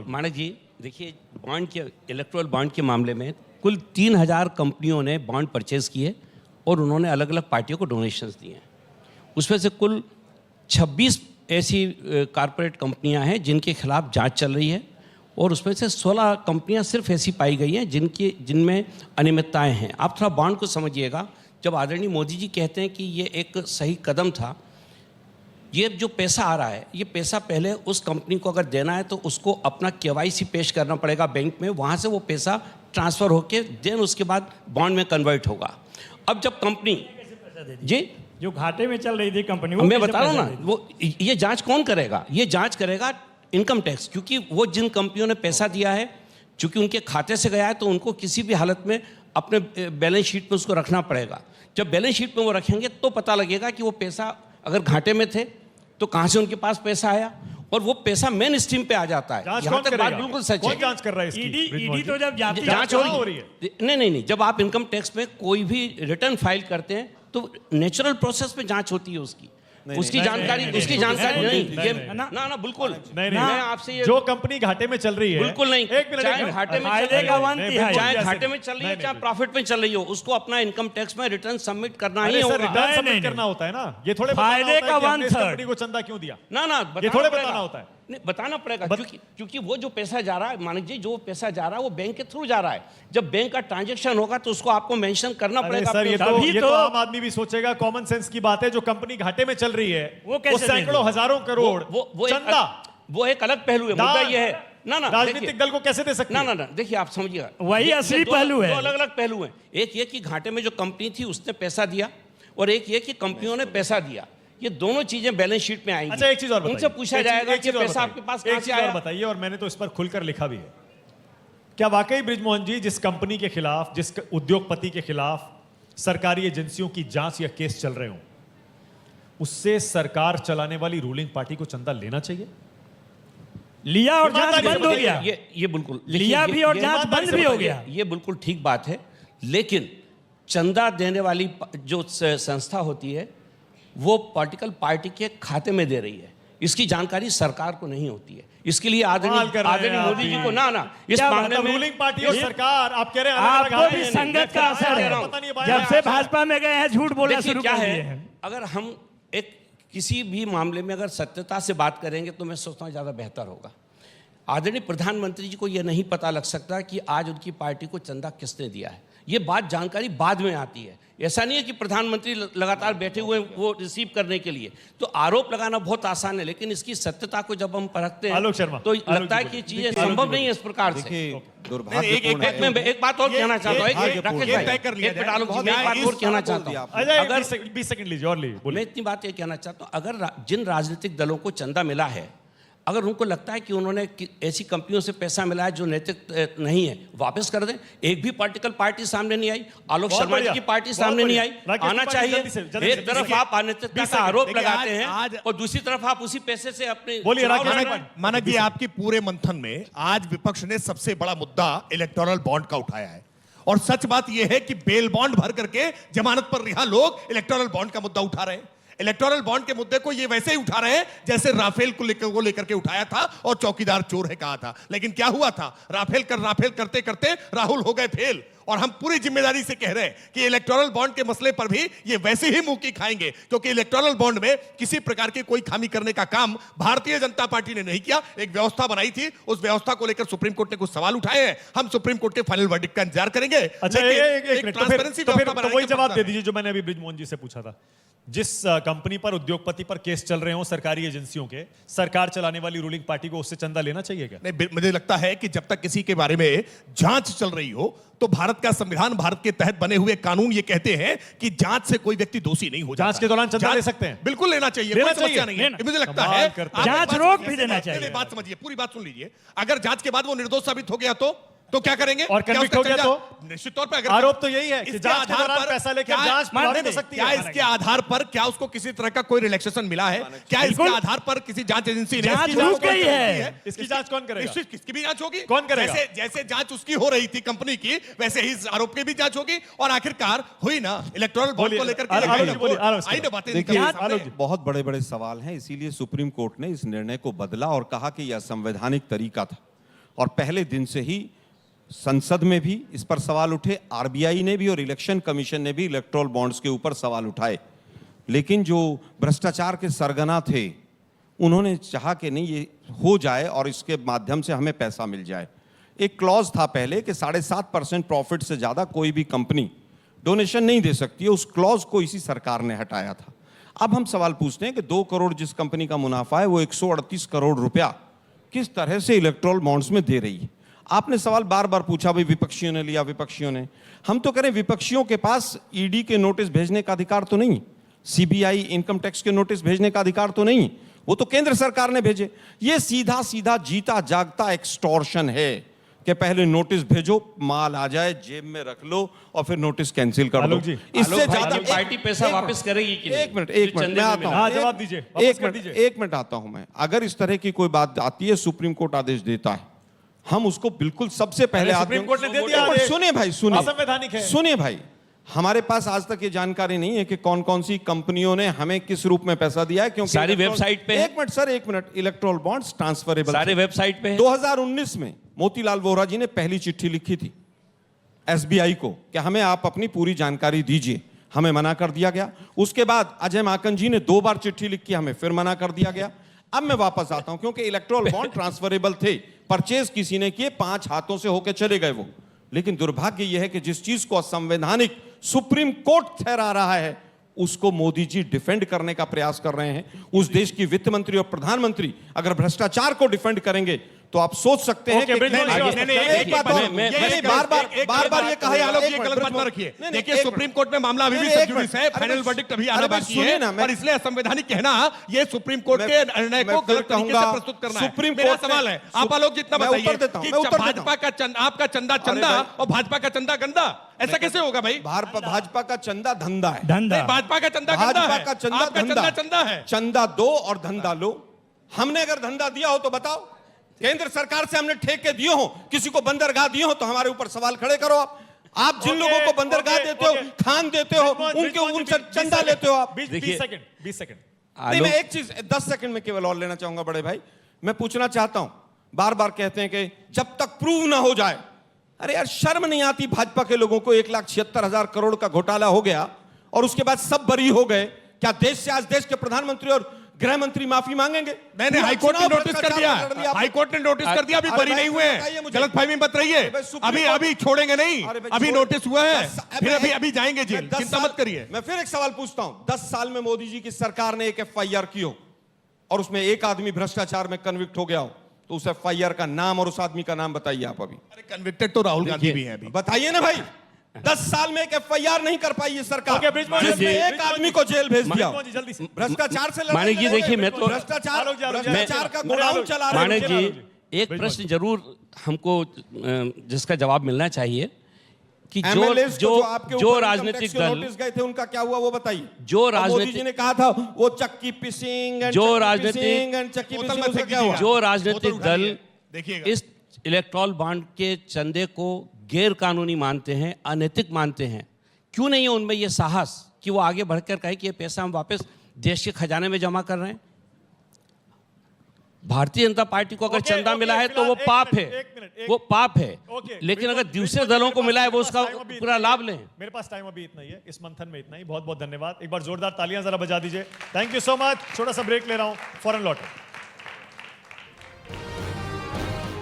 माणक जी देखिए, बॉन्ड के इलेक्टोरल बॉन्ड के मामले में कुल 3000 कंपनियों ने बॉन्ड परचेज किए और उन्होंने अलग अलग पार्टियों को डोनेशंस दिए हैं। उसमें से कुल 26 ऐसी कारपोरेट कंपनियां हैं जिनके खिलाफ जांच चल रही है और उसमें से 16 कंपनियां सिर्फ ऐसी पाई गई हैं जिनमें अनियमितताएं हैं। आप थोड़ा बॉन्ड को समझिएगा। जब आदरणीय मोदी जी कहते हैं कि ये एक सही कदम था, ये जो पैसा आ रहा है, ये पैसा पहले उस कंपनी को अगर देना है तो उसको अपना KYC पेश करना पड़ेगा बैंक में, वहाँ से वो पैसा ट्रांसफ़र होके देन उसके बाद बॉन्ड में कन्वर्ट होगा। अब जब कंपनी जी जो घाटे में चल रही थी कंपनी, मैं बता रहा हूँ ना, वो ये जांच कौन करेगा? ये जांच करेगा इनकम टैक्स, क्योंकि वो जिन कंपनियों ने पैसा दिया है, चूँकि उनके खाते से गया है तो उनको किसी भी हालत में अपने बैलेंस शीट में उसको रखना पड़ेगा। जब बैलेंस शीट में वो रखेंगे तो पता लगेगा कि वो पैसा अगर घाटे में थे तो कहाँ से उनके पास पैसा आया, और वो पैसा मेन स्ट्रीम पे आ जाता है। यहाँ तक बात बिल्कुल सच है। जांच कर रहा है इसकी? ईडी तो जब जांच हो रही है। नहीं, जब आप इनकम टैक्स में कोई भी रिटर्न फाइल करते हैं तो नेचुरल प्रोसेस में जांच होती है उसकी जानकारी नहीं, ना बिल्कुल नहीं। मैं आपसे ये जो कंपनी घाटे में चल रही है, बिल्कुल नहीं, एक मिनट, चाहे घाटे में चल रही है, चाहे प्रॉफिट में चल रही हो, उसको अपना इनकम टैक्स में रिटर्न सबमिट करना ही होगा। रिटर्न सबमिट करना होता है ना, ये थोड़े फायदे का 1/3 कंपनी को चंदा क्यों दिया, ना ये थोड़े बताना होता है। नहीं, बताना पड़ेगा, क्योंकि वो जो पैसा जा रहा है, मानिक जी, जो पैसा जा रहा है वो बैंक के थ्रू जा रहा है। जब बैंक का ट्रांजैक्शन होगा तो उसको आपको मेंशन करना पड़ेगा। सर, ये तो आम आदमी भी सोचेगा, कॉमन सेंस की बात है। जो कंपनी घाटे में चल रही है वो सैकड़ों हजारों करोड़ चंदा, वो एक अलग पहलू है। मुद्दा ये है ना राजनीतिक दल को कैसे दे सकते? ना देखिए, आप समझिएगा, वही असली पहलू है। दो अलग अलग पहलू हैं। एक ये कि घाटे में जो कंपनी थी उसने पैसा दिया, और एक ये कि कंपनियों ने पैसा दिया। ये दोनों चीजें बैलेंस शीट में आएंगी। अच्छा, एक चीज और बताइए, उनसे पूछा जाएगा कि पैसा आपके पास कहां से आया, बताइए। और मैंने तो इस पर खुलकर लिखा भी है। क्या वाकई बृजमोहन जी, जिस कंपनी के खिलाफ, जिस उद्योगपति के खिलाफ सरकारी एजेंसियों की जांच या केस चल रहे हो, उससे सरकार चलाने वाली रूलिंग पार्टी को चंदा लेना चाहिए? लिया और जांच बंद हो गया। ये बिल्कुल लिया भी और जांच बंद भी हो गया। ये बिल्कुल ठीक बात है, लेकिन चंदा देने वाली जो संस्था होती है वो पॉलिटिकल पार्टी के खाते में दे रही है। इसकी जानकारी सरकार को नहीं होती है। इसके लिए आदरणीय मोदी जी को ना इस मामले में रूलिंग पार्टी और सरकार, आप कह रहे हैं आपको भी संगत का असर है। जब से भाजपा में गए हैं झूठ बोलना शुरू कर दिए हैं। अगर हम एक किसी भी मामले में अगर सत्यता से बात करेंगे तो मैं सोचता हूँ ज़्यादा बेहतर होगा। आदरणीय प्रधानमंत्री जी को यह नहीं पता लग सकता कि आज उनकी पार्टी को चंदा किसने दिया है। ये बात जानकारी बाद में आती है। ऐसा नहीं है कि प्रधानमंत्री लगातार बैठे हुए वो रिसीव करने के लिए। तो आरोप लगाना बहुत आसान है, लेकिन इसकी सत्यता को जब हम परखते हैं आलोक शर्मा, तो लगता है कि चीजें संभव नहीं है इस प्रकार से। एक बात और कहना चाहता हूँ, अगर 20 सेकंड लीजिए और लीजिए। मैं इतनी बात ये कहना चाहता हूँ, अगर जिन राजनीतिक दलों को चंदा मिला है, अगर उनको लगता है कि उन्होंने ऐसी कंपनियों से पैसा मिला है जो नैतिक नहीं है, वापस कर दें। एक भी पॉलिटिकल पार्टी सामने नहीं आई, आलोक शर्मा जी की पार्टी सामने नहीं आई। आना चाहिए। एक तरफ आप अनैतिकता का आरोप लगाते हैं और दूसरी तरफ आप उसी पैसे से अपने मानक जी, आपके पूरे मंथन में आज विपक्ष ने सबसे बड़ा मुद्दा इलेक्टोरल बॉन्ड का उठाया है, और सच बात यह है कि बेल बॉन्ड भर करके जमानत पर रिहा लोग इलेक्टोरल बॉन्ड का मुद्दा उठा रहे हैं। इलेक्टोरल बॉन्ड के मुद्दे को ये वैसे ही उठा रहे हैं जैसे राफेल को लेकर के उठाया था और चौकीदार चोर है कहा था। लेकिन क्या हुआ था, राफेल करते करते राहुल हो गए फेल। और हम पूरी जिम्मेदारी से कह रहे हैं कि इलेक्टोरल बॉन्ड के मसले पर भी ये वैसे ही मुंह की खाएंगे, क्योंकि इलेक्टोरल बॉन्ड में किसी प्रकार की कोई खामी करने का काम भारतीय जनता पार्टी ने नहीं किया। एक व्यवस्था बनाई थी, उस व्यवस्था को लेकर सुप्रीम कोर्ट ने कुछ सवाल उठाए हैं। हम सुप्रीम कोर्ट के फाइनल वर्डिक्ट का इंतजार करेंगे। अच्छा, तो वही जवाब दे दीजिए जो मैंने अभी बृजमोहन जी से पूछा था। जिस कंपनी पर, उद्योगपति पर केस चल रहे हो सरकारी एजेंसियों के, सरकार चलाने वाली रूलिंग पार्टी को उससे चंदा लेना चाहिए क्या? नहीं, मुझे लगता है कि जब तक किसी के बारे में जांच चल रही हो तो भारत का संविधान, भारत के तहत बने हुए कानून ये कहते हैं कि जांच से कोई व्यक्ति दोषी नहीं हो जाता। जांच के दौरान चंदा ले सकते हैं? बिल्कुल लेना चाहिए, कोई समस्या नहीं है। मुझे लगता है जांच रोक भी देना चाहिए। बात समझिए, पूरी बात सुन लीजिए। अगर जांच के बाद वो निर्दोष साबित हो गया तो तो क्या करेंगे? और क्या convict उसका हो गया चंदा- तो? निश्चित तौर पे अगर आरोप तो यही है कि इसके जांच के आधार दौरान पर पैसा लेके क्या- जांच मानने प्रभावित हो नहीं। सकती क्या है। इसके आधार पर क्या उसको किसी तरह का कोई रिलैक्सेशन मिला है? क्या इसके आधार पर किसी जांच एजेंसी ने जांच इसकी रुक कौन गई करती है। इसकी जांच कौन करेगा? निश्चित किसकी भी जांच होगी। कौन करेगा? जैसे जांच उसकी हो रही थी कंपनी की, वैसे ही इस आरोप की भी जांच होगी और आखिरकार हुई ना इलेक्टोरल बॉन्ड बोलिए, को लेकर के आलोक ये जी, बोलिए, आलोक आई ना बातें देखिए निकल के सामने। आलोक जी। बहुत बड़े बड़े सवाल हैं, इसीलिए सुप्रीम कोर्ट ने इस निर्णय को बदला और कहा कि यह संवैधानिक तरीका था। और पहले दिन से ही संसद में भी इस पर सवाल उठे, आरबीआई ने भी और इलेक्शन कमीशन ने भी इलेक्टोरल बॉन्ड्स के ऊपर सवाल उठाए। लेकिन जो भ्रष्टाचार के सरगना थे उन्होंने चाहा कि नहीं, ये हो जाए और इसके माध्यम से हमें पैसा मिल जाए। एक क्लॉज था पहले कि 7.5% प्रॉफिट से ज्यादा कोई भी कंपनी डोनेशन नहीं दे सकती है। उस क्लॉज को इसी सरकार ने हटाया था। अब हम सवाल पूछते हैं कि 2 करोड़ जिस कंपनी का मुनाफा है वो 138 करोड़ रुपया किस तरह से इलेक्टोरल बॉन्ड्स में दे रही है। आपने सवाल बार बार पूछा, भाई विपक्षियों ने लिया, विपक्षियों ने। हम तो करें, विपक्षियों के पास ईडी के नोटिस भेजने का अधिकार तो नहीं, सीबीआई इनकम टैक्स के नोटिस भेजने का अधिकार तो नहीं, वो तो केंद्र सरकार ने भेजे। ये सीधा सीधा जीता जागता एक्सटॉर्शन है कि पहले नोटिस भेजो, माल आ जाए, जेब में रख लो और फिर नोटिस कैंसिल कर दो। आलोक जी, इससे आलोक भाई ज्यादा की पार्टी पैसा वापस करेगी कि नहीं? एक मिनट जो चंदे मैं में आता मिला। हूं। हाँ, जवाब दीजिए, वापस कर दीजिए। एक मिनट आता हूं मैं। अगर इस तरह की कोई बात आती है, सुप्रीम कोर्ट आदेश देता है, हम उसको बिल्कुल सबसे पहले अरे, सुप्रीम कोर्ट ने दे दिया आदेश। सुनिए भाई, सुनिए, असंवैधानिक है। सुनिए भाई, हमारे पास आज तक ये जानकारी नहीं है कि कौन कौन सी कंपनियों ने हमें किस रूप में पैसा दिया है, क्योंकि सारी इलेक्ट्रॉल- वेबसाइट पे है। एक मिनट सर, एक मिनट। इलेक्ट्रोल बॉन्ड्स ट्रांसफरेबल सारे वेबसाइट पे है। 2019 में मोतीलाल वोरा जी ने पहली चिट्ठी लिखी थी एसबीआई को कि हमें आप अपनी पूरी जानकारी दीजिए, हमें मना कर दिया गया। उसके बाद अजय माकन जी ने 2 बार चिट्ठी लिखी, हमें फिर मना कर दिया गया। अब मैं वापस आता हूं, क्योंकि इलेक्ट्रोल बॉन्ड ट्रांसफरेबल थे, परचेज किसी ने किए, 5 हाथों से होकर चले गए वो। लेकिन दुर्भाग्य यह है कि जिस चीज को असंवैधानिक सुप्रीम कोर्ट ठहरा रहा है, उसको मोदी जी डिफेंड करने का प्रयास कर रहे हैं। उस देश की वित्त मंत्री और प्रधानमंत्री अगर भ्रष्टाचार को डिफेंड करेंगे तो आप सोच सकते हैं ओके, कि बिल्कुल, नहीं, नहीं, नहीं, नहीं, एक बात और, ये बार-बार ये कहा, आलोक जी, एक एक मिनट, गलत बात ब्रिजमोहन, ना रखिए। नहीं, नहीं, देखिए एक सुप्रीम मिनट। कोर्ट में मामला अभी भी नहीं, नहीं, एक सबजुडिस है, मिनट। फाइनल अरे वर्डिक्ट अभी अरे आना भाई, बाकी सुनिए है ना, मैं- और इसलिए असंवैधानिक कहना ये सुप्रीम कोर्ट के निर्णय मैं को फिर गलत तरीके से कहूंगा, प्रस्तुत करना है। सुप्रीम मेरा कोर्ट ने- सवाल है, आप आलोक जितना मैं बताइए उत्तर देता हूं, कि मैं उत्तर देता भाजपा का आपका चंदा चंदा भाई, और भाजपा का चंदा गंदा, ऐसा कैसे होगा भाई? भाजपा का चंदा धंधा है, धंधा। नहीं, भाजपा का चंदा गंदा भाजपा है, का चंदा आपका चंदा चंदा है। चंदा दो और धंधा लो। हमने अगर धंधा दिया हो तो बताओ, केंद्र सरकार से हमने ठेके दिए हो, किसी को बंदरगाह दिए हो तो हमारे ऊपर सवाल खड़े करो। आप जिन लोगों को बंदरगाह देते हो, खान देते हो, उनके उनसे चंदा लेते हो आप। 20 सेकंड 20 सेकंड। नहीं, मैं एक चीज 10 सेकंड में केवल और लेना चाहूंगा बड़े भाई। मैं पूछना चाहता हूं, बार बार कहते हैं कि जब तक प्रूव ना हो जाए, अरे यार शर्म नहीं आती भाजपा के लोगों को? 1,76,000 करोड़ का घोटाला हो गया और उसके बाद सब बरी हो गए। क्या देश से आज देश के प्रधानमंत्री और गृह मंत्री माफी मांगेंगे? मैंने हाईकोर्ट ने नोटिस कर दिया, हाईकोर्ट ने नोटिस कर दिया, अभी अरे बरी भाई, नहीं हुए बताइए हैं, मुझे। गलतफहमी मत रहिए। अरे भाई, सुप्रीम अभी कोर्ट- अभी छोड़ेंगे नहीं, अरे भाई, अभी छोड़- नोटिस हुआ है, 10 फिर अभी जाएंगे जेल, मैं 10 चिंता साल- मत करिए। मैं फिर एक सवाल पूछता हूं, 10 साल में मोदी जी की सरकार ने एक एफआईआर की हो और उसमें एक आदमी भ्रष्टाचार में कन्विक्ट हो गया हो, तो उस एफआईआर का नाम और उस आदमी का नाम बताइए आप अभी। अरे कन्विक्टेड तो राहुल गांधी भी हैं अभी। बताइए ना भाई, 10 साल में एक एफआईआर नहीं कर पाई ये सरकार, ओके, ब्रिजमोहन जिसमें जी, एक आदमी को जेल भेज दिया। ब्रिजमोहन जी, जल्दी से। भ्रष्टाचार से लड़ाई मानिक जी, लड़ोगे? देखिए, मैं तो- भ्रष्टाचार आलोक जी, आलोक जी, भ्रष्टाचार का मैं- गोडाउन चला रहे मानिक हो। जी, बिल्कुल। एक प्रश्न जरूर हमको जिसका जवाब मिलना चाहिए कि MLAs को जो आपके जो ऊपर राजनीतिक इनकम टैक्स के दल नोटिस गए थे उनका क्या हुआ वो बताइए। जो अब मोदी राजनीतिक- जी ने कहा था वो चक्की पिसिंग जो राजनीतिक- बोतल मत क्या हुआ? जो राजनीतिक बोतल दल उठाइए, देखिएगा। इस इलेक्ट्रॉल बॉन्ड के चंदे को गैर कानूनी मानते हैं, अनैतिक मानते हैं, क्यों नहीं है उनमें ये साहस कि वो आगे बढ़कर कहे कि ये पैसा हम वापस देश के खजाने में जमा कर रहे हैं? भारतीय जनता पार्टी को अगर ओके, चंदा ओके, मिला है तो फिलहाल वो एक पाप मिनट, है, एक मिनट, एक- वो पाप है। ओके, लेकिन अगर बिल्कुल, दूसरे बिल्कुल, दलों को मेरे मिला है वो पास उसका टाइम अभी पूरा इतना लाभ ही लें। है। मेरे पास टाइम अभी इतना ही है, इस मंथन में इतना ही। बहुत बहुत धन्यवाद। एक बार जोरदार तालियां जरा बजा दीजिए। Thank you so much. छोटा सा ब्रेक ले रहा हूं, फौरन लौटे।